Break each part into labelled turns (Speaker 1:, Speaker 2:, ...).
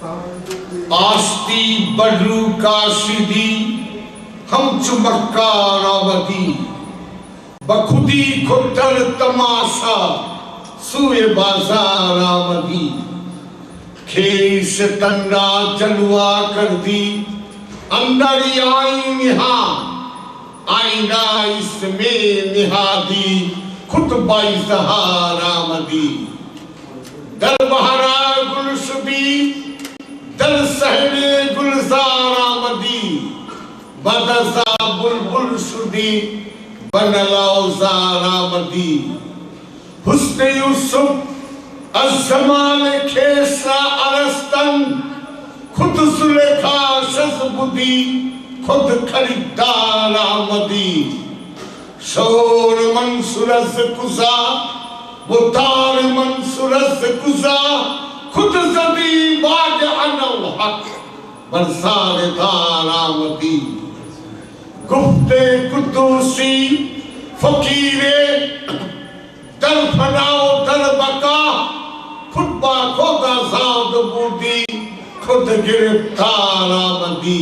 Speaker 1: आस्ती बडरू काशिदी हम चुमक्का रावती बखुदी खुदर तमाशा सुए बाजार आमदी खेस तंडा जलवा कर दी अंदर आई निहा आईना इसमें निहादी खुतबाई ज़हार आमदी दर बहरा गुलशुदी दर सहरे गुलजार आमदी बदसा बुलबुल शुदी बनलाउजार आमदी हुस्न यूसुफ अज़माल खेसा अरस्तन खुद सुलेखा शज़बुदी खुद खरीदार आमदी शोर मंसूरस कुजा वो तार मंसूरस कुजा खुद ज़दी बाग अनल हक बरसार दार आमदी गुफ्ते कुदूसी फकीरे दर फनाओ दर बका खुतबा खोदा साद बूदी खुद गिरफ्तार आमदी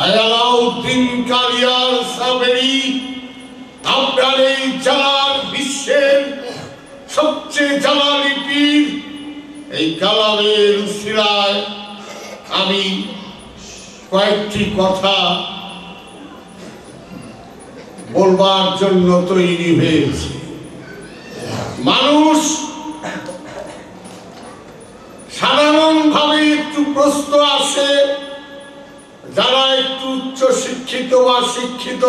Speaker 1: আলাউদ্দিন কালিয়ার সাবেরি আপনার এই জালাল বিশ্বের সবচেয়ে জালালি পীর এই কালামের উসিলায় আমি কয়েকটি কথা বলবার জন্য তৈরি হয়েছে। মানুষ সাধারণভাবে একটু প্রশ্ন আসে, যারা একটু উচ্চ শিক্ষিত বা শিক্ষিত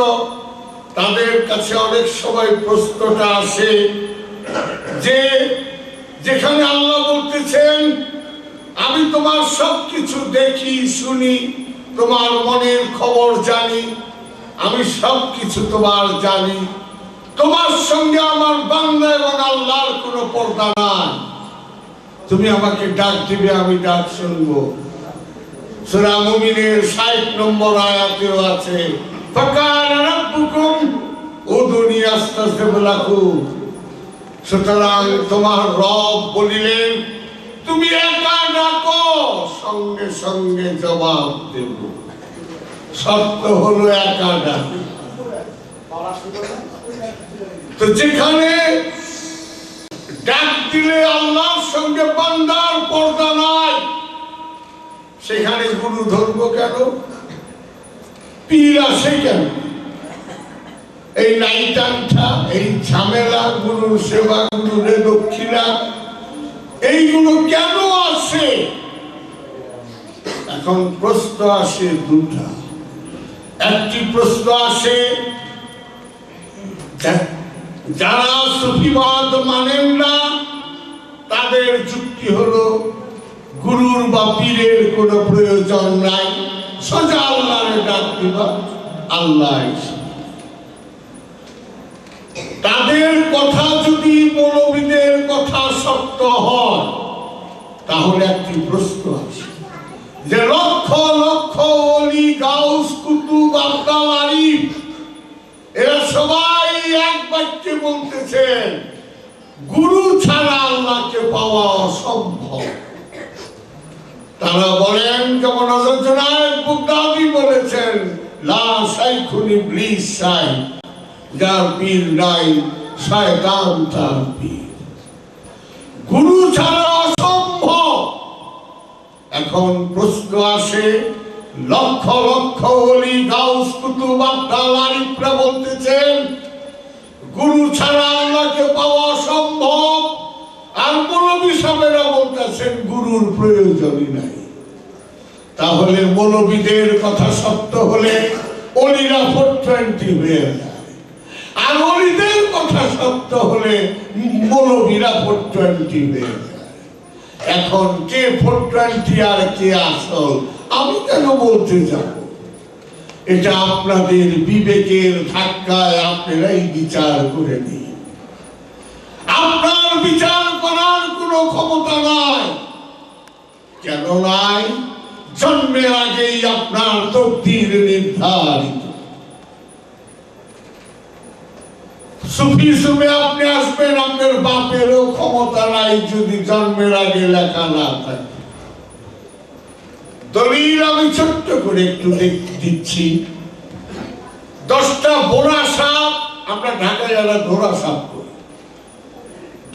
Speaker 1: তাদের কাছে অনেক সময় প্রশ্নটা আসে যে যেখানে আল্লাহ বলতেছেন আমি তোমার সবকিছু দেখি শুনি, তোমার মনের খবর জানি, আমি সবকিছু তোমার জানি, তোমার সঙ্গে আমার বান্দা এবং আল্লাহর কোনো পর্দা নাই, তুমি আমাকে ডাক দিবে আমি ডাক শুনবো। সূরা মুমিনের 60 নম্বর আয়াতেও আছে ফাকানা রাব্বুকুম উদুনি আস্তাজিব লাকুম। সুতরাং তোমার রব বলিলেন তুমি একা ডাকো সঙ্গে সঙ্গে জবাব দেব, শর্ত হলো একা ডাকো। তো যেখানে ডাক দিলে আল্লাহর সঙ্গে বান্দার পর্দা নাই সেখানে গুরু ধর্ম কেন, পীর আসে কেন, এই নাইটান্ঠা, এই ঝামেলা, গুরুর সেবা, গুরুরে দক্ষিণা, এইগুলো কেন আসে? এখন প্রশ্ন আসে দুটা। একটি প্রশ্ন আসে যারা সুফিবাদ মানেন না তাদের যুক্তি হলো গুরুর বা পীরের কোনো প্রয়োজন নাই, সোজা আল্লাহরে ডাক দিবা আল্লাহ। তাদের কথা যদি মৌলবীদের কথা সত্য হয় তাহলে একটি প্রশ্ন আছে যে লক্ষ লক্ষ ওলি গাউস কুতুব আব্দুল আরিফ এরা সবাই এক বাক্যে বলতেছেন গুরু ছাড়া আল্লাহকে পাওয়া অসম্ভব। তারা বলেন যেমন হযরত জুনায়েদ বাগদাদি বলেছেন লা শাইখুন ইবলিস শাই, যার পীর নাই শয়তান তার পীর, গুরু ছাড়া অসম্ভব। এখন প্রশ্ন আসে লক্ষ লক্ষ ওলি গাউস কুতুব আব্দুল আরিফরা বলতেছেন গুরু ছাড়া আল্লাহকে পাওয়া অসম্ভব, আর মৌলবী সাহেবরা বলতেছেন গুরুর প্রয়োজনই নাই। তাহলে মৌলবীদের কথা সত্য হলে ওলিরা 420 হয়ে যায়, আর ওলিদের কথা সত্য হলে মৌলবীরা 420 হয়ে যায়। এখন কে 420 আর কে আসল আমি কেন বলতে যাব? এটা আপনাদের বিবেকের ধাক্কায় আপনারাই বিচার করে নিন। আপনার বিচার করার কোনো ক্ষমতা নাই। কেন নাই? জন্মের আগেই আপনার তকদীর নির্ধারিত। সুফিজমে আপনি আসবেন, আপনার বাপেরও ক্ষমতা নাই যদি জন্মের আগে লেখা না থাকে। দলিল আমি ছোট্ট করে একটু দিচ্ছি। 10টা বোনা সাপ, আমরা ঢাকায় যারা ধরা সাপ করি,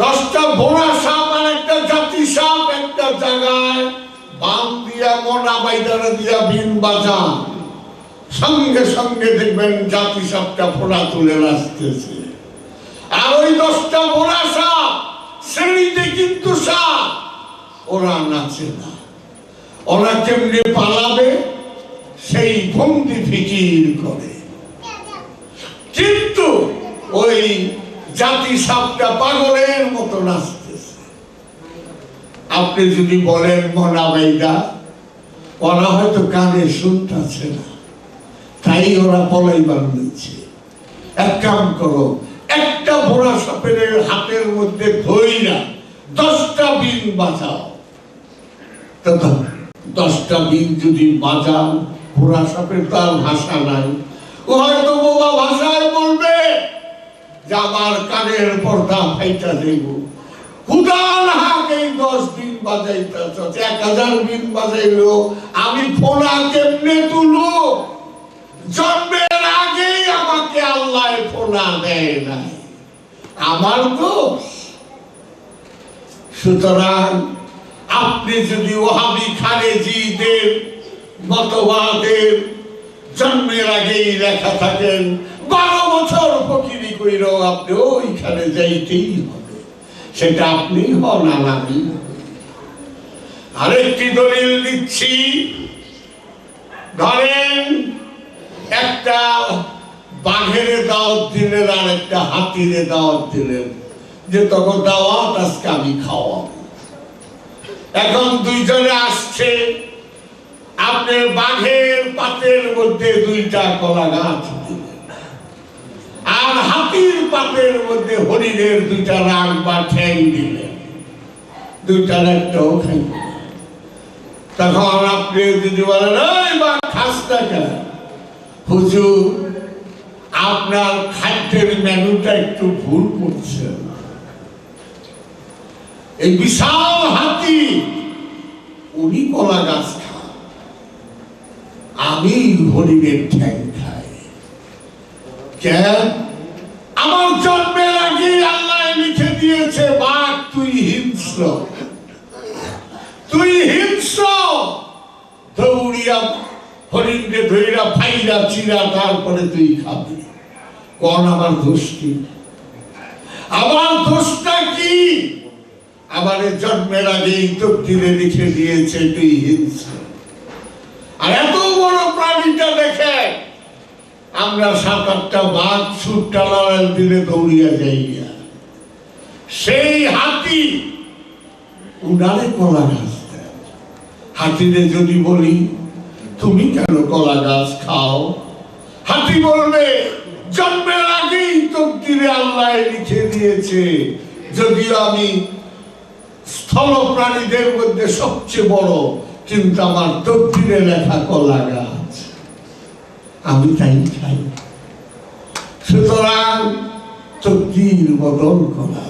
Speaker 1: 10টা বোনা সাপ আর একটা জাতি সাপ একটা জায়গায় বাম দিয়া মোনা বাইদারা দিয়া বিন বাজান, সঙ্গে সঙ্গে দেখবেন জাতি সাপটা ফোড়া তুলে আসতেছে। আর ওই 10টা বোনা সাপ শ্রেণীতে কিন্তু সাপ, ওরা নাচে না। ওরা কেমনে পালাবে সেই ভঙ্গি ফিকির করে, কিন্তু ওই জাতি সাপটা পাগলের মতো নাচতেছে। আপনি যদি বলেন মোনা বাইদা, ওরা হয়তো কানে শুনতেছে না, তাই ওরা পলাইবার নিচ্ছে। এক কাম করো, একটা বোনা সাপের হাতের মধ্যে ধইরা 10টা বিন বাজাও। 10টা বিন যদি বাজান, বোনা সাপের তার ভাষা নাই, ও হয়তো বোবা ভাষায় বলবে যে আমার কানের পর্দা ফাইটা দেব। হুদান হাকে 10 বিন বাজাইতেছ, 1000 বিন বাজাইলো, আমি ফোনা কেমনে তুলো? জন্মের আগেই আমাকে আল্লাহ ফোনা দেয় নাই, আমার দোষ। সুতরাং আপনি যদি ওহাবি খারেজিদের মতবাদের জন্মের আগেই লেখা থাকেন, 12 বছর ফকিরি কইরও আপনি ওইখানে যাইতেই হবে, সেটা আপনি হন আর আমি। আরেকটি দলিল দিচ্ছি। ধরেন একটা বাঘের দাওয়াত দিলেন আর একটা হাতির দাওয়াত দিলেন, যে তখন দাওয়াত আজকে আমি খাওয়াবো। এখন দুইজনে আসছে, আপনার বাঘের পাতের মধ্যে 2টা কলা গাছ দিলেন, আর হাতির পাতের মধ্যে হরিণের 2টা রাগ বা ঠ্যাং দিলেন, 2টার একটাও খাই। তখন আপনি যদি বলেন ওই বা খাস না কেন? হুজুর, আপনার খাদ্যের মেনুটা একটু ভুল করছে। এই বিশাল হাতি উনি কলা গাছ খান, আমি হরিণের ঠ্যাং খাই। কেন? আমার জন্মের আগে আল্লাহ লিখে দিয়েছে, বাঘ তুই হিংস্র, তুই হিংস্র। দৌড়িয়া হরিণকে ধইরা ফাইরা চিরা তারপরে তুই খাবি। কোন আমার দোষ কি? আমার দোষটা কি? আমার জন্মের আগেই তকদিরে লিখে দিয়েছে তুই হিংস্র। আর এত বড় প্রাণীটা দেখে আমরা 7-8টা বাঘ ছুটটা লড়াই দিলে দৌড়িয়া যাইয়া, সেই হাতি উনারে কলা গাছ দেয়। হাতিরে যদি বলি তুমি কেন কলা গাছ খাও, হাতি বলবে জন্মের আগেই তকদিরে আল্লাহ লিখে দিয়েছে, যদিও আমি স্থল প্রাণীদের মধ্যে সবচেয়ে বড়, কিন্তু আমার তকদিরে লেখা কলা গাছ, আমি তাই খাই। সুতরাং তকদির বদল করা